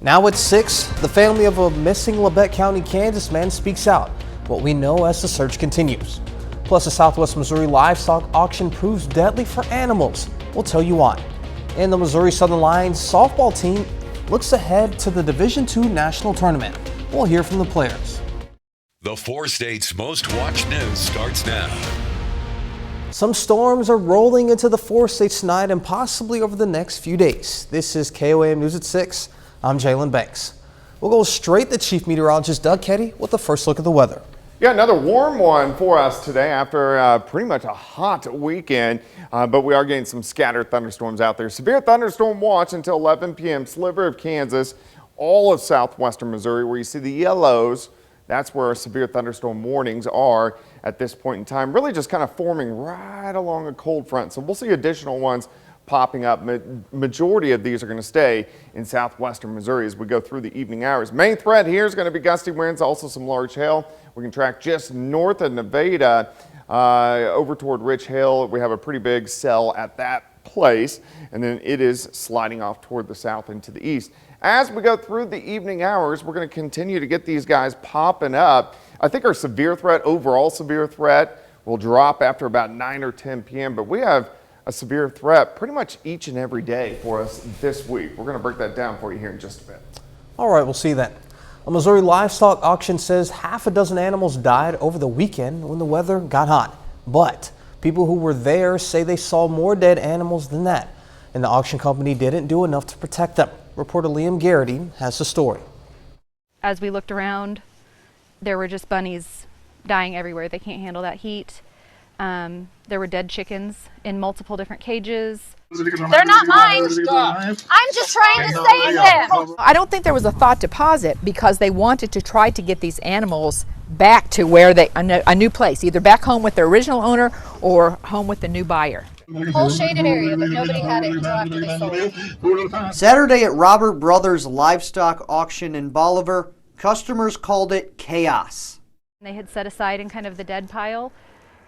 Now at 6, the family of a missing Labette County, Kansas man speaks out, what we know as the search continues. Plus, the Southwest Missouri livestock auction proves deadly for animals. We'll tell you why. And the Missouri Southern Lions softball team looks ahead to the Division II National Tournament. We'll hear from the players. The 4 states' most watched news starts now. Some storms are rolling into the 4 states tonight and possibly over the next few days. This is KOAM News at 6. I'm Jalen Banks. We'll go straight to Chief Meteorologist Doug Ketty with the first look at the weather. Yeah, another warm one for us today after pretty much a hot weekend, but we are getting some scattered thunderstorms out there. Severe thunderstorm watch until 11 p.m. Sliver of Kansas, all of southwestern Missouri, where you see the yellows. That's where our severe thunderstorm warnings are at this point in time, really just kind of forming right along a cold front. So we'll see additional ones popping up. Majority of these are going to stay in southwestern Missouri as we go through the evening hours. Main threat here is going to be gusty winds, also some large hail. We can track just north of Nevada over toward Rich Hill. We have a pretty big cell at that place, and then it is sliding off toward the south and to the east. As we go through the evening hours, we're going to continue to get these guys popping up. I think our severe threat, overall severe threat, will drop after about 9 or 10 p.m., but we have a severe threat pretty much each and every day for us this week. We're going to break that down for you here in just a bit. All right, we'll see you then. A Missouri livestock auction says half a dozen animals died over the weekend when the weather got hot. But people who were there say they saw more dead animals than that, and the auction company didn't do enough to protect them. Reporter Liam Garrity has the story. As we looked around, there were just bunnies dying everywhere. They can't handle that heat. There were dead chickens in multiple different cages. They're not mine. I'm just trying to save them. I don't think there was a thought to pause it because they wanted to try to get these animals back to where a new place, either back home with their original owner or home with the new buyer. Whole shaded area, but nobody had it until after they sold. Saturday at Robert Brothers Livestock Auction in Bolivar, customers called it chaos. They had set aside in kind of the dead pile.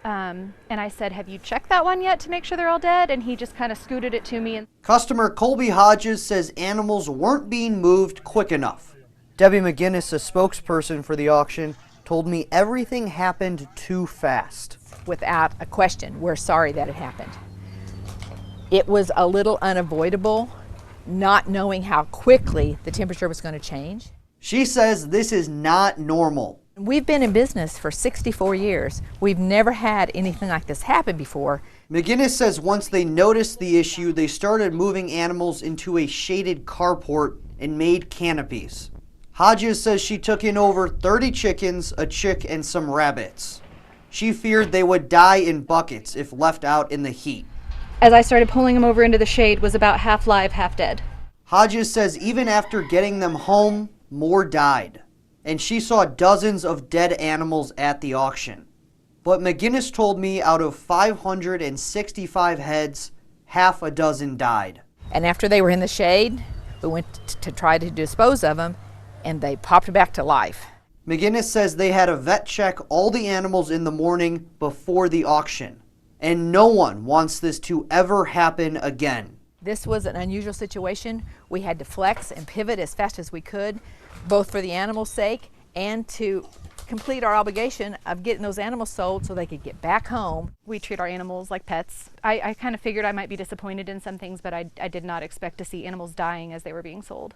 And I said, have you checked that one yet to make sure they're all dead? And he just kind of scooted it to me. Customer Colby Hodges says animals weren't being moved quick enough. Debbie McGinnis, a spokesperson for the auction, told me everything happened too fast. Without a question, we're sorry that it happened. It was a little unavoidable, not knowing how quickly the temperature was going to change. She says this is not normal. We've been in business for 64 years. We've never had anything like this happen before. McGinnis says once they noticed the issue, they started moving animals into a shaded carport and made canopies. Hodges says she took in over 30 chickens, a chick, and some rabbits. She feared they would die in buckets if left out in the heat. As I started pulling them over into the shade, was about half live, half dead. Hodges says even after getting them home, more died. And she saw dozens of dead animals at the auction. But McGinnis told me out of 565 heads, half a dozen died. And after they were in the shade, we went to try to dispose of them, and they popped back to life. McGinnis says they had a vet check all the animals in the morning before the auction. And no one wants this to ever happen again. This was an unusual situation. We had to flex and pivot as fast as we could, both for the animals' sake and to complete our obligation of getting those animals sold so they could get back home. We treat our animals like pets. I kind of figured I might be disappointed in some things, but I did not expect to see animals dying as they were being sold.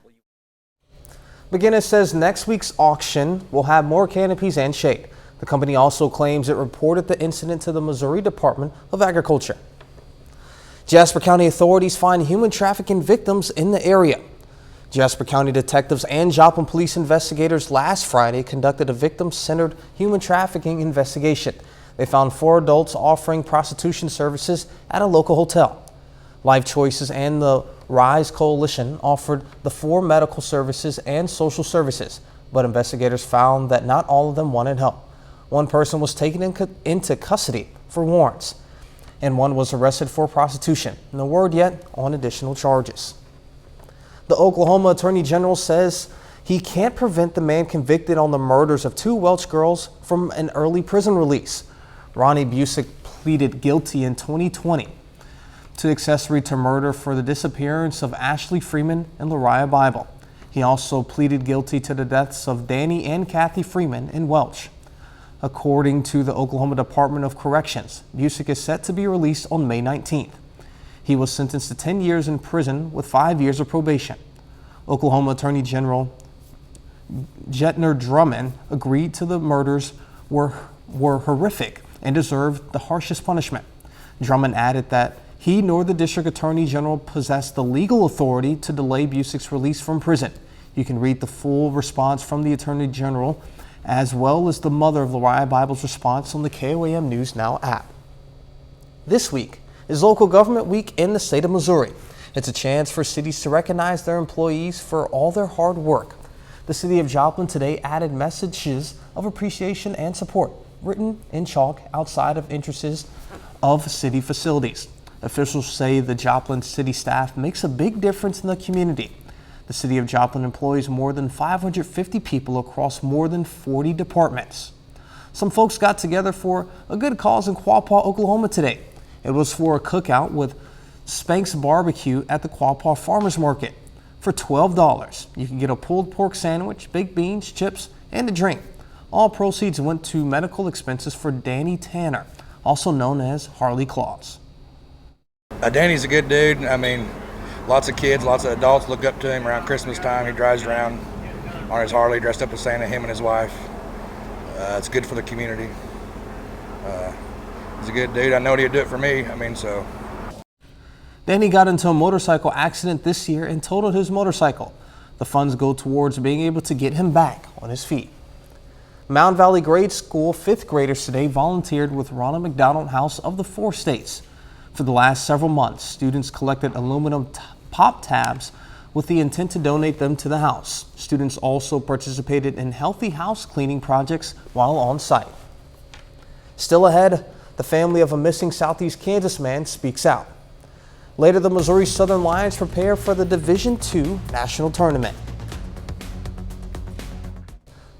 McGinnis says next week's auction will have more canopies and shade. The company also claims it reported the incident to the Missouri Department of Agriculture. Jasper County authorities find human trafficking victims in the area. Jasper County detectives and Joplin police investigators last Friday conducted a victim-centered human trafficking investigation. They found 4 adults offering prostitution services at a local hotel. Life Choices and the Rise Coalition offered the 4 medical services and social services, but investigators found that not all of them wanted help. One person was taken into custody for warrants, and one was arrested for prostitution. No word yet on additional charges. The Oklahoma Attorney General says he can't prevent the man convicted on the murders of 2 Welch girls from an early prison release. Ronnie Busick pleaded guilty in 2020 to accessory to murder for the disappearance of Ashley Freeman and Lariah Bible. He also pleaded guilty to the deaths of Danny and Kathy Freeman in Welch. According to the Oklahoma Department of Corrections, Busick is set to be released on May 19th. He was sentenced to 10 years in prison with 5 years of probation. Oklahoma Attorney General Jetner Drummond agreed to the murders were horrific and deserved the harshest punishment. Drummond added that he nor the District Attorney General possessed the legal authority to delay Busick's release from prison. You can read the full response from the Attorney General as well as the mother of Lariah Bible's response on the KOAM News Now app. This week is Local Government Week in the state of Missouri. It's a chance for cities to recognize their employees for all their hard work. The city of Joplin today added messages of appreciation and support written in chalk outside of entrances of city facilities. Officials say the Joplin city staff makes a big difference in the community. The city of Joplin employs more than 550 people across more than 40 departments. Some folks got together for a good cause in Quapaw, Oklahoma today. It was for a cookout with Spanx Barbecue at the Quapaw Farmers Market. For $12, you can get a pulled pork sandwich, baked beans, chips, and a drink. All proceeds went to medical expenses for Danny Tanner, also known as Harley Claus. Danny's a good dude. I mean, lots of kids, lots of adults look up to him around Christmas time. He drives around on his Harley dressed up as Santa, him and his wife. It's good for the community. He's a good dude. I know he'd do it for me. so. Danny got into a motorcycle accident this year and totaled his motorcycle. The funds go towards being able to get him back on his feet. Mound Valley Grade School 5th graders today volunteered with Ronald McDonald House of the Four States. For the last several months, students collected aluminum pop tabs with the intent to donate them to the house. Students also participated in healthy house cleaning projects while on site. Still ahead, the family of a missing Southeast Kansas man speaks out. Later, the Missouri Southern Lions prepare for the Division II National Tournament.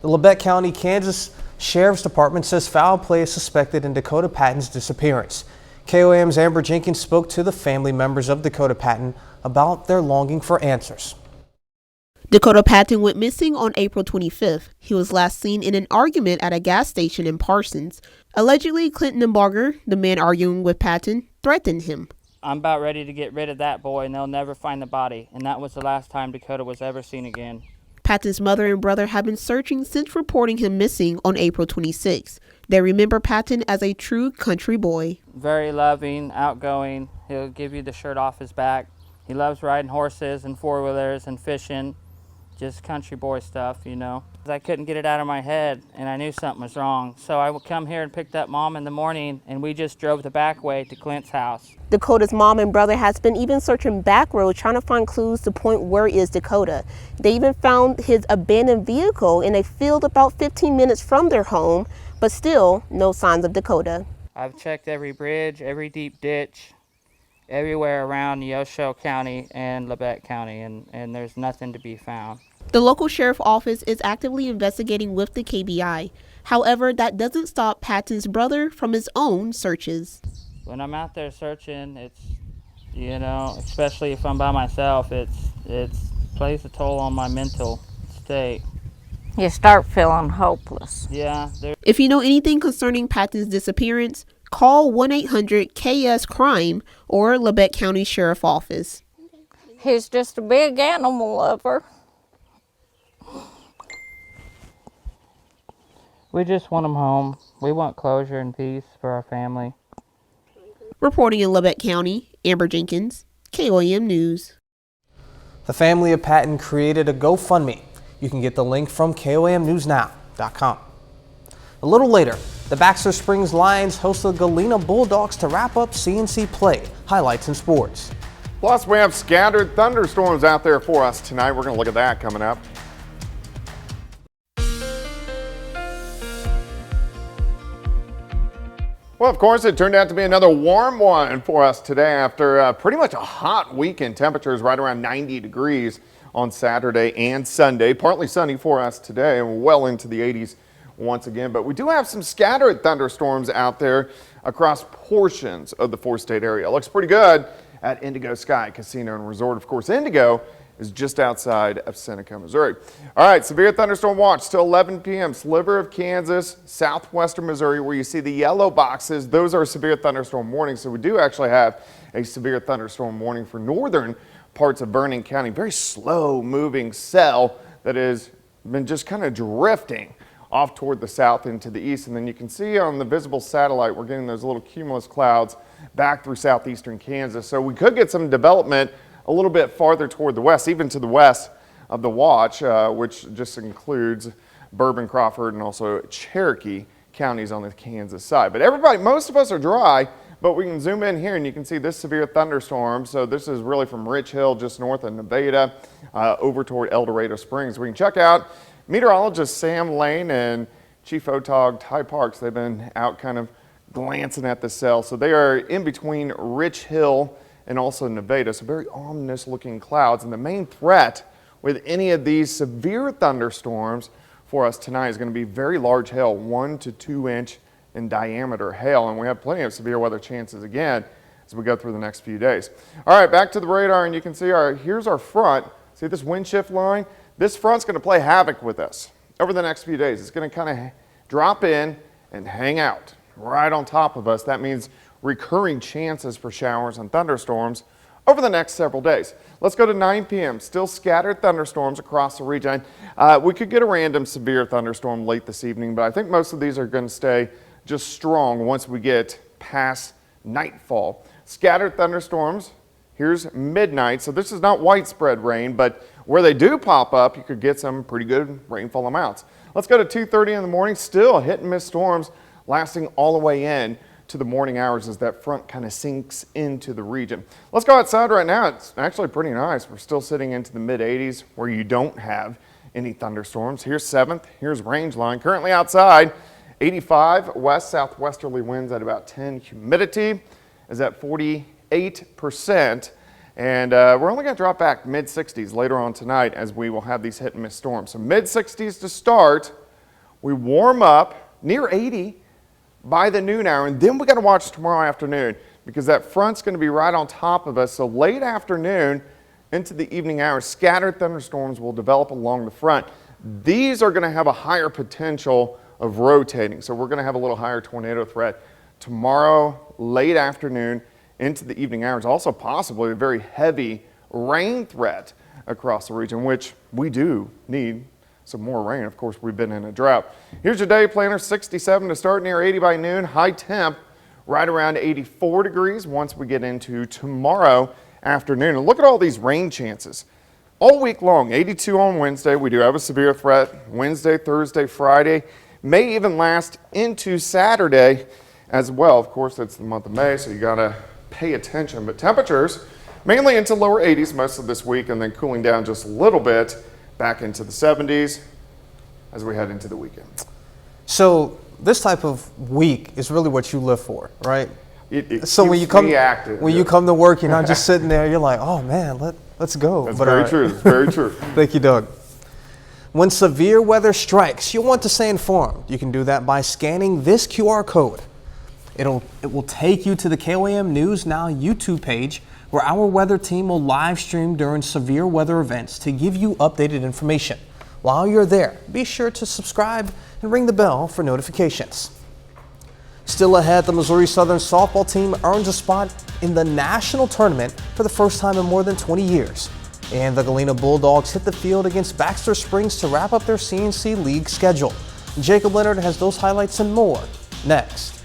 The Labette County, Kansas Sheriff's Department says foul play is suspected in Dakota Patton's disappearance. KOAM's Amber Jenkins spoke to the family members of Dakota Patton about their longing for answers. Dakota Patton went missing on April 25th. He was last seen in an argument at a gas station in Parsons. Allegedly, Clinton and Barger, the man arguing with Patton, threatened him. I'm about ready to get rid of that boy and they'll never find the body. And that was the last time Dakota was ever seen again. Patton's mother and brother have been searching since reporting him missing on April 26th. They remember Patton as a true country boy. Very loving, outgoing. He'll give you the shirt off his back. He loves riding horses and four-wheelers and fishing. Just country boy stuff, I couldn't get it out of my head and I knew something was wrong. So I would come here and picked up Mom in the morning and we just drove the back way to Clint's house. Dakota's mom and brother has been even searching back roads trying to find clues to point where is Dakota. They even found his abandoned vehicle in a field about 15 minutes from their home, but still no signs of Dakota. I've checked every bridge, every deep ditch, everywhere around Neosho County and Labette County, and there's nothing to be found. The local sheriff office is actively investigating with the KBI. However, that doesn't stop Patton's brother from his own searches. When I'm out there searching, it's, especially if I'm by myself, it plays a toll on my mental state. You start feeling hopeless. Yeah. If you know anything concerning Patton's disappearance, call 1-800-KS-CRIME or Labette County Sheriff Office. He's just a big animal lover. We just want him home. We want closure and peace for our family. Reporting in Labette County, Amber Jenkins, KOAM News. The family of Patton created a GoFundMe. You can get the link from KOAMNewsNow.com. A little later, the Baxter Springs Lions host the Galena Bulldogs to wrap up CNC play. Highlights in sports. Plus, we have scattered thunderstorms out there for us tonight. We're going to look at that coming up. Well, of course, it turned out to be another warm one for us today after pretty much a hot weekend. Temperatures right around 90 degrees on Saturday and Sunday. Partly sunny for us today and well into the 80s once again. But we do have some scattered thunderstorms out there across portions of the four-state area. Looks pretty good at Indigo Sky Casino and Resort. Of course, Indigo is just outside of Seneca, Missouri. All right, severe thunderstorm watch till 11 p.m. Sliver of Kansas, southwestern Missouri, where you see the yellow boxes. Those are severe thunderstorm warnings. So we do actually have a severe thunderstorm warning for northern parts of Vernon County. Very slow moving cell that has been just kind of drifting off toward the south into the east. And then you can see on the visible satellite, we're getting those little cumulus clouds back through southeastern Kansas. So we could get some development a little bit farther toward the west, even to the west of the watch, which just includes Bourbon, Crawford, and also Cherokee counties on the Kansas side. But most of us are dry, but we can zoom in here and you can see this severe thunderstorm. So this is really from Rich Hill, just north of Nevada, over toward El Dorado Springs. We can check out meteorologist Sam Lane and Chief Otog Ty Parks. They've been out kind of glancing at the cell. So they are in between Rich Hill and also Nevada, so very ominous looking clouds. And the main threat with any of these severe thunderstorms for us tonight is going to be very large hail, 1 to 2 inch in diameter hail. And we have plenty of severe weather chances again as we go through the next few days. All right, back to the radar, and you can see here's our front. See this wind shift line? This front's going to play havoc with us over the next few days. It's going to kind of drop in and hang out right on top of us. That means recurring chances for showers and thunderstorms over the next several days. Let's go to 9 p.m. Still scattered thunderstorms across the region. We could get a random severe thunderstorm late this evening, but I think most of these are going to stay just strong once we get past nightfall. Scattered thunderstorms, here's midnight. So this is not widespread rain, but where they do pop up, you could get some pretty good rainfall amounts. Let's go to 2:30 in the morning. Still hit and miss storms lasting all the way in to the morning hours as that front kind of sinks into the region. Let's go outside right now. It's actually pretty nice. We're still sitting into the mid 80s where you don't have any thunderstorms. Here's 7th. Here's range line. Currently outside, 85 west southwesterly winds at about 10. Humidity is at 48%. And we're only going to drop back mid 60s later on tonight as we will have these hit and miss storms. So mid 60s to start. We warm up near 80 by the noon hour, and then we got to watch tomorrow afternoon because that front's going to be right on top of us. So late afternoon into the evening hours, scattered thunderstorms will develop along the front. These are going to have a higher potential of rotating. So we're going to have a little higher tornado threat tomorrow, late afternoon into the evening hours. Also possibly a very heavy rain threat across the region, which we do need some more rain. Of course, we've been in a drought. Here's your day planner. 67 to start, near 80 by noon. High temp right around 84 degrees once we get into tomorrow afternoon. And look at all these rain chances all week long. 82 on Wednesday. We do have a severe threat Wednesday, Thursday, Friday. May even last into Saturday as well. Of course, it's the month of May, so you got to pay attention. But temperatures mainly into lower 80s most of this week, and then cooling down just a little bit back into the 70s as we head into the weekend. So this type of week is really what you live for, right? So when you come to work, you're not just sitting there. You're like, oh man, let's go. That's very true. That's very true. Thank you, Doug. When severe weather strikes, you'll want to stay informed. You can do that by scanning this QR code. It will take you to the KOAM News Now YouTube page, where our weather team will live stream during severe weather events to give you updated information. While you're there, be sure to subscribe and ring the bell for notifications. Still ahead, the Missouri Southern softball team earns a spot in the national tournament for the first time in more than 20 years. And the Galena Bulldogs hit the field against Baxter Springs to wrap up their CNC League schedule. Jacob Leonard has those highlights and more next.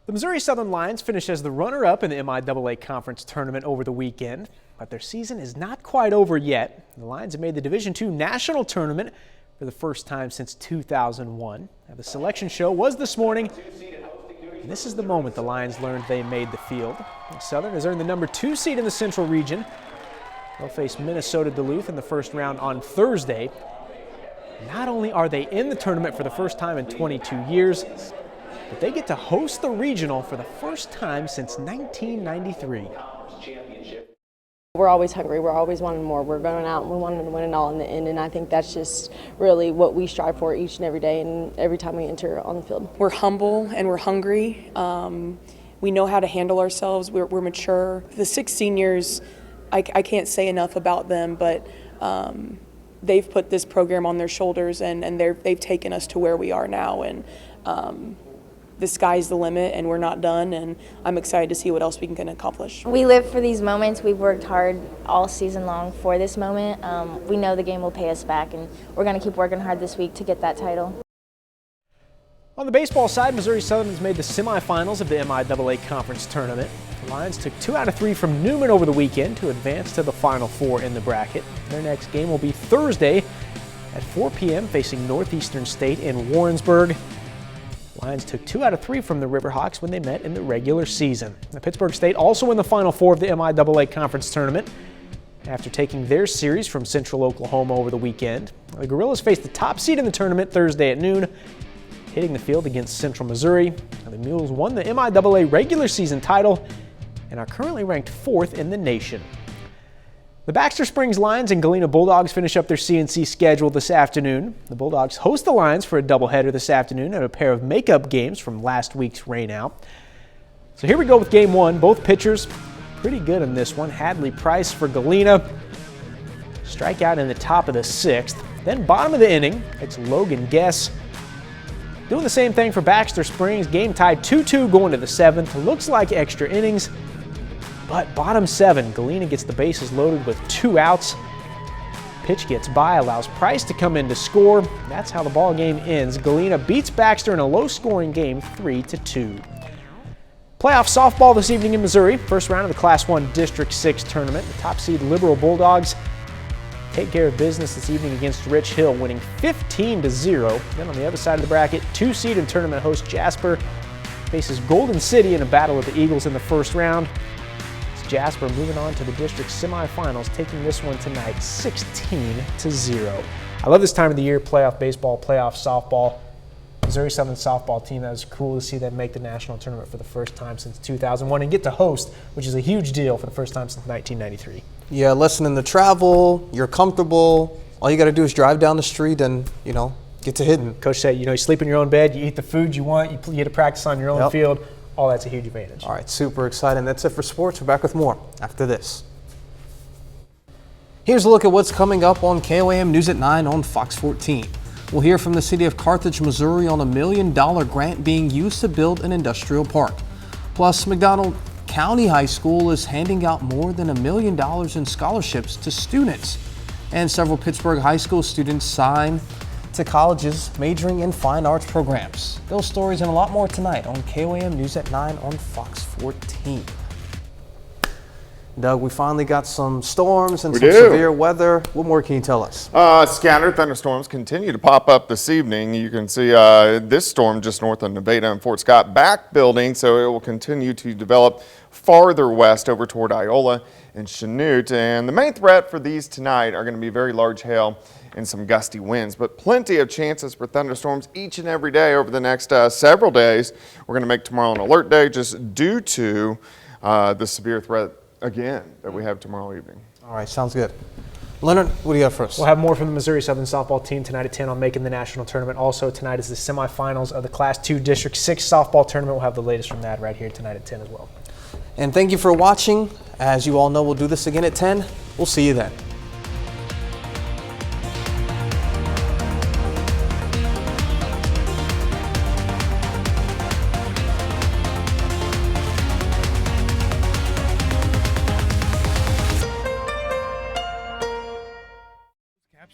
The Missouri Southern Lions finished as the runner-up in the MIAA Conference Tournament over the weekend, but their season is not quite over yet. The Lions have made the Division II National Tournament for the first time since 2001. Now, the selection show was this morning, and this is the moment the Lions learned they made the field. Southern has earned the number 2 seed in the Central Region. They'll face Minnesota Duluth in the first round on Thursday. Not only are they in the tournament for the first time in 22 years, but they get to host the regional for the first time since 1993. We're always hungry. We're always wanting more. We're going out and we want to win it all in the end, and I think that's just really what we strive for each and every day and every time we enter on the field. We're humble and we're hungry. we know how to handle ourselves. We're mature. The 6 seniors, I can't say enough about them, but they've put this program on their shoulders, and they've taken us to where we are now. And the sky's the limit, and we're not done, and I'm excited to see what else we can accomplish. We live for these moments. We've worked hard all season long for this moment. We know the game will pay us back, and we're going to keep working hard this week to get that title. On the baseball side, Missouri Southern has made the semifinals of the MIAA Conference Tournament. The Lions took 2 out of 3 from Newman over the weekend to advance to the Final Four in the bracket. Their next game will be Thursday at 4 p.m. facing Northeastern State in Warrensburg. Lions took 2 out of 3 from the Riverhawks when they met in the regular season. The Pittsburgh State also in the Final Four of the MIAA Conference Tournament after taking their series from Central Oklahoma over the weekend. The Gorillas faced the top seed in the tournament Thursday at noon, hitting the field against Central Missouri. The Mules won the MIAA regular season title and are currently ranked 4th in the nation. The Baxter Springs Lions and Galena Bulldogs finish up their CNC schedule this afternoon. The Bulldogs host the Lions for a doubleheader this afternoon and a pair of makeup games from last week's rainout. So here we go with game 1. Both pitchers pretty good in this one. Hadley Price for Galena. Strikeout in the top of the 6th. Then bottom of the inning, it's Logan Guess. Doing the same thing for Baxter Springs. Game tied 2-2 going to the 7th. Looks like extra innings. But bottom 7, Galena gets the bases loaded with 2 outs. Pitch gets by, allows Price to come in to score. That's how the ball game ends. Galena beats Baxter in a low-scoring game 3-2. Playoff softball this evening in Missouri. First round of the Class 1 District 6 tournament. The top seed Liberal Bulldogs take care of business this evening against Rich Hill, winning 15-0. Then on the other side of the bracket, 2 seed and tournament host Jasper faces Golden City in a battle with the Eagles in the first round. Jasper moving on to the district semifinals, taking this one tonight 16-0. I love this time of the year, playoff baseball, playoff softball. Missouri Southern softball team, that was cool to see them make the national tournament for the first time since 2001 and get to host, which is a huge deal for the first time since 1993. Yeah, listening to travel, you're comfortable. All you got to do is drive down the street and, get to hitting. Coach said, you sleep in your own bed, you eat the food you want, you get to practice on your own field. All that's a huge advantage. All right, super exciting. That's it for sports. We're back with more after this. Here's a look at what's coming up on KOAM News at 9 on Fox 14. We'll hear from the city of Carthage, Missouri on $1 million grant being used to build an industrial park. Plus, McDonald County High School is handing out more than $1 million in scholarships to students. And several Pittsburgh high school students sign to colleges majoring in fine arts programs. Those stories and a lot more tonight on KOAM News at 9 on Fox 14. Doug, we finally got some storms and some severe weather. What more can you tell us? Scattered thunderstorms continue to pop up this evening. You can see this storm just north of Nevada and Fort Scott back building, so it will continue to develop farther west over toward Iola and Chanute. And the main threat for these tonight are going to be very large hail and some gusty winds, but plenty of chances for thunderstorms each and every day over the next several days. We're going to make tomorrow an alert day just due to the severe threat again that we have tomorrow evening. All right, sounds good. Leonard, what do you have for us? We'll have more from the Missouri Southern softball team tonight at 10 on making the national tournament. Also tonight is the semifinals of the Class 2 District 6 softball tournament. We'll have the latest from that right here tonight at 10 as well. And thank you for watching. As you all know, we'll do this again at 10. We'll see you then.